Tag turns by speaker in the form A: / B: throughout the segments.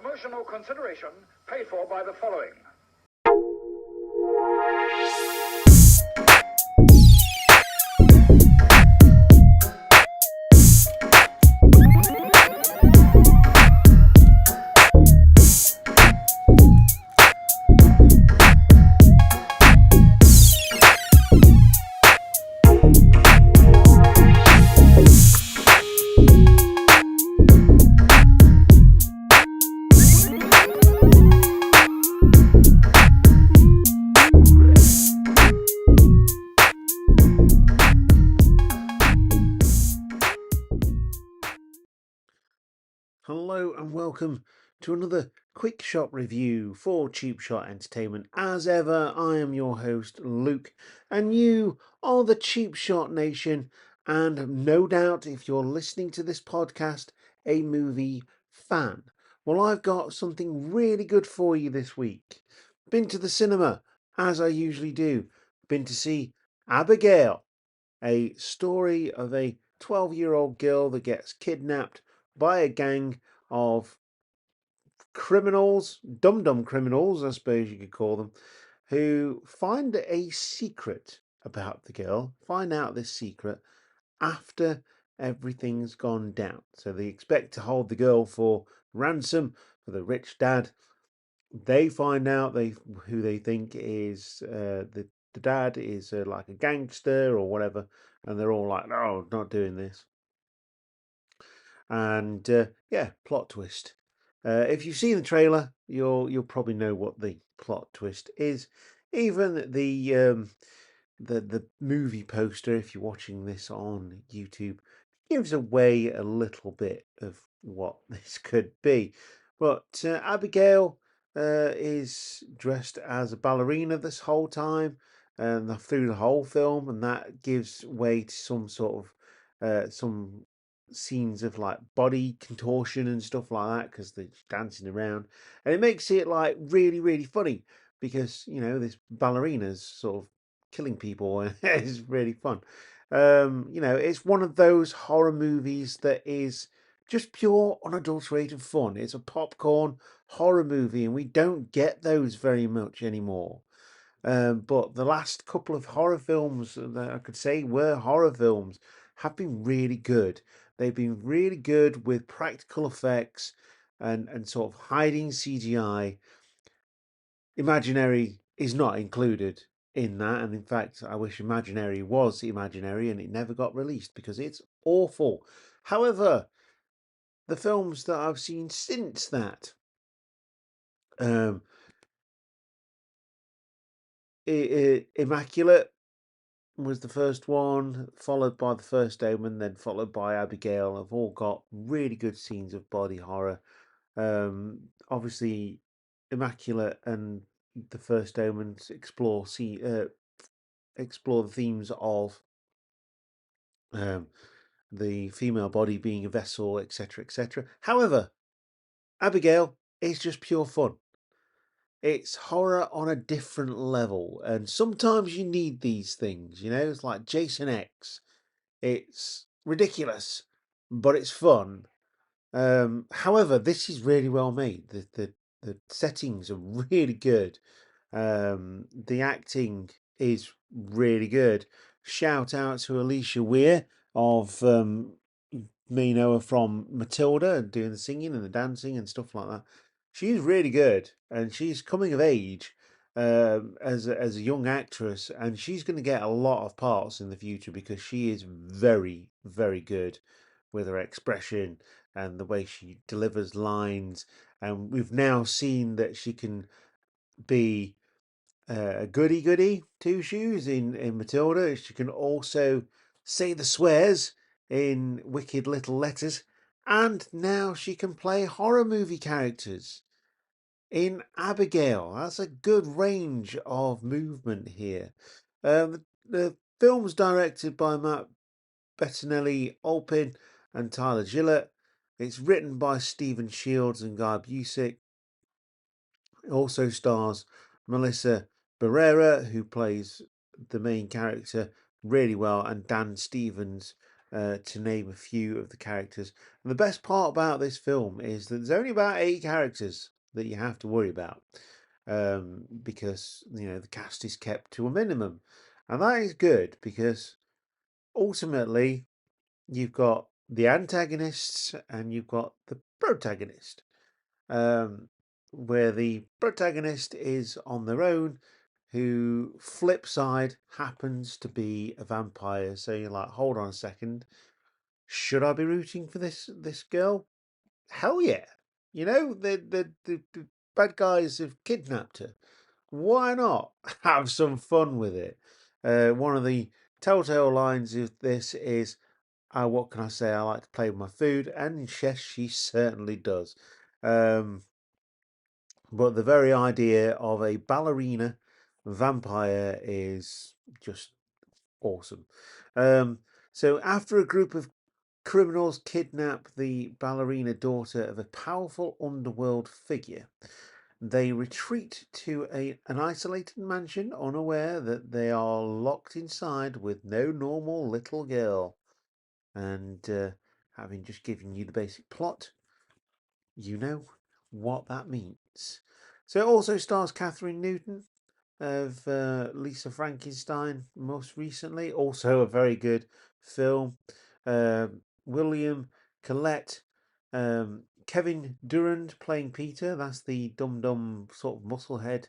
A: Promotional consideration paid for by the following.
B: Hello and welcome to another quick shot review for Cheap Shot Entertainment. As ever, I am your host Luke, and you are the Cheap Shot Nation, and no doubt if you're listening to this podcast, a movie fan. Well, I've got something really good for you this week. Been to the cinema, as I usually do. Been to see Abigail, a story of a 12-year-old girl that gets kidnapped by a gang of criminals, dum-dum criminals, I suppose you could call them, who find a secret about the girl, find out this secret after everything's gone down. So they expect to hold the girl for ransom for the rich dad. They find out who they think is the dad is like a gangster or whatever, and they're all like, "No, not doing this." And yeah, plot twist. If you've seen the trailer, you'll probably know what the plot twist is. Even the movie poster, if you're watching this on YouTube, gives away a little bit of what this could be. But Abigail is dressed as a ballerina this whole time, and through the whole film, and that gives way to some sort of some scenes of like body contortion and stuff like that because they're dancing around, and it makes it like really funny because this ballerina's sort of killing people and it's really fun. It's one of those horror movies that is just pure unadulterated fun. It's a popcorn horror movie, and we don't get those very much anymore. But the last couple of horror films that I could say were horror films have been really good. They've been really good with practical effects and sort of hiding CGI. Imaginary is not included in that, and in fact, I wish Imaginary was Imaginary and it never got released because it's awful. However, the films that I've seen since that, um, Immaculate was the first one, followed by The First Omen, then followed by Abigail, have all got really good scenes of body horror. Obviously, Immaculate and The First Omen explore the themes of the female body being a vessel, etc., etc. However, Abigail is just pure fun. It's horror on a different level, and sometimes you need these things. It's like Jason X. It's ridiculous, but it's fun. However, this is really well made. The settings are really good. The acting is really good. Shout out to Alicia Weir of me know her from Matilda, doing the singing and the dancing and stuff like that. She's really good, and she's coming of age as a young actress, and she's going to get a lot of parts in the future because she is very good with her expression and the way she delivers lines. And we've now seen that she can be a goody two shoes in Matilda. She can also say the swears in Wicked Little Letters, and now she can play horror movie characters in Abigail. That's a good range of movement here. The film's directed by Matt Bettinelli Olpin and Tyler Gillett. It's written by Stephen Shields and Guy Busick. It also stars Melissa Barrera, who plays the main character really well, and Dan Stevens, to name a few of the characters. And the best part about this film is that there's only about 8 characters that you have to worry about, because the cast is kept to a minimum, and that is good because ultimately you've got the antagonists and you've got the protagonist, um, where the protagonist is on their own, who flip side happens to be a vampire. So you're like, hold on a second, should I be rooting for this girl? Hell yeah! The bad guys have kidnapped her. Why not have some fun with it? One of the telltale lines of this is, what can I say? I like to play with my food, and yes, she certainly does. But the very idea of a ballerina vampire is just awesome. Um, so after a group of criminals kidnap the ballerina daughter of a powerful underworld figure, they retreat to an isolated mansion, unaware that they are locked inside with no normal little girl. And having just given you the basic plot, you know what that means. So it also stars Catherine Newton of Lisa Frankenstein most recently. Also a very good film. William Collette, Kevin Durand playing Peter. That's the dum-dum sort of musclehead.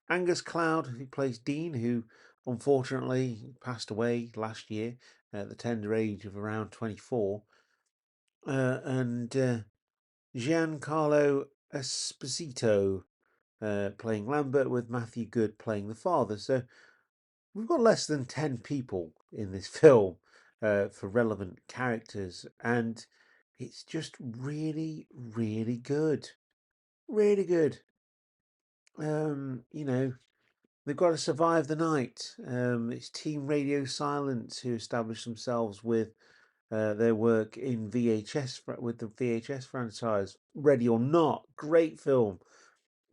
B: Angus Cloud, who plays Dean, who unfortunately passed away last year at the tender age of around 24. And Giancarlo Esposito playing Lambert, with Matthew Good playing the father. So we've got less than 10 people in this film for relevant characters, and it's just really, really good. Really good. They've got to survive the night. It's Team Radio Silence who established themselves with their work in VHS with the VHS franchise. Ready or Not, great film.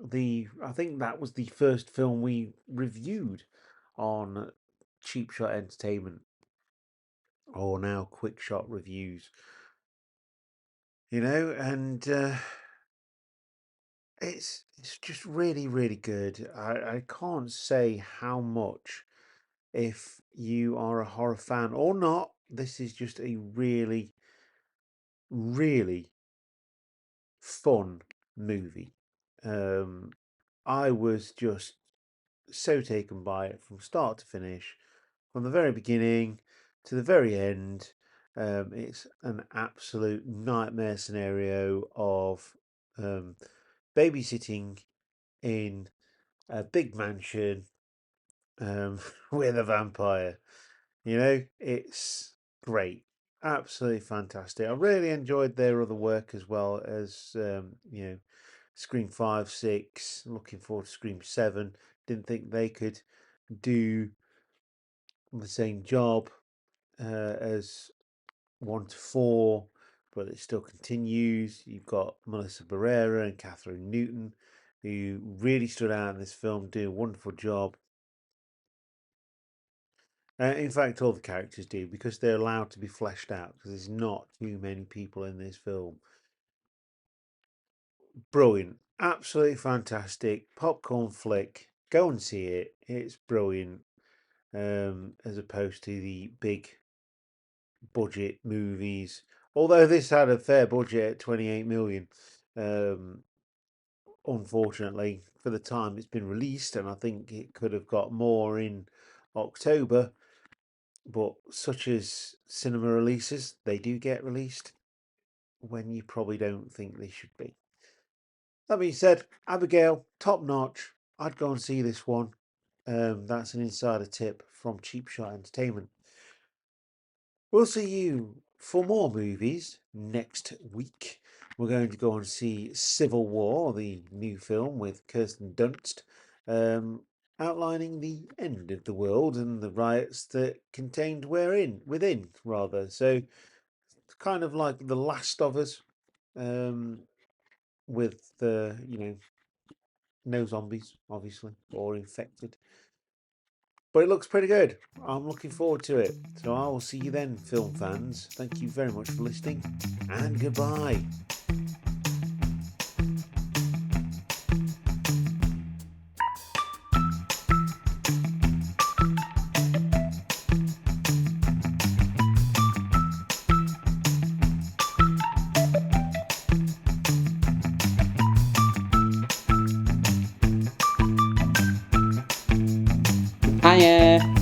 B: I think that was the first film we reviewed on Cheap Shot Entertainment, or now Quick Shot Reviews. And it's just really, really good. I can't say how much, if you are a horror fan or not, this is just a really, really fun movie. I was just so taken by it from start to finish, from the very beginning to the very end. It's an absolute nightmare scenario of babysitting in a big mansion with a vampire. It's great, absolutely fantastic. I really enjoyed their other work as well as Scream 5, 6. Looking forward to Scream 7. Didn't think they could do the same job as 1 to 4, but it still continues. You've got Melissa Barrera and Catherine Newton, who really stood out in this film, do a wonderful job. In fact, all the characters do, because they're allowed to be fleshed out, because there's not too many people in this film. Brilliant. Absolutely fantastic. Popcorn flick. Go and see it. It's brilliant. As opposed to the big budget movies. Although this had a fair budget at 28 million. Unfortunately, for the time it's been released, and I think it could have got more in October. But such as cinema releases, they do get released when you probably don't think they should be. That being said, Abigail, top notch. I'd go and see this one. That's an insider tip from Cheap Shot Entertainment. We'll see you for more movies next week. We're going to go and see Civil War, the new film with Kirsten Dunst, outlining the end of the world and the riots that contained within rather. So it's kind of like The Last of Us, with the no zombies, obviously, or infected. But it looks pretty good. I'm looking forward to it. So I will see you then, film fans. Thank you very much for listening, and goodbye.
C: Hiya!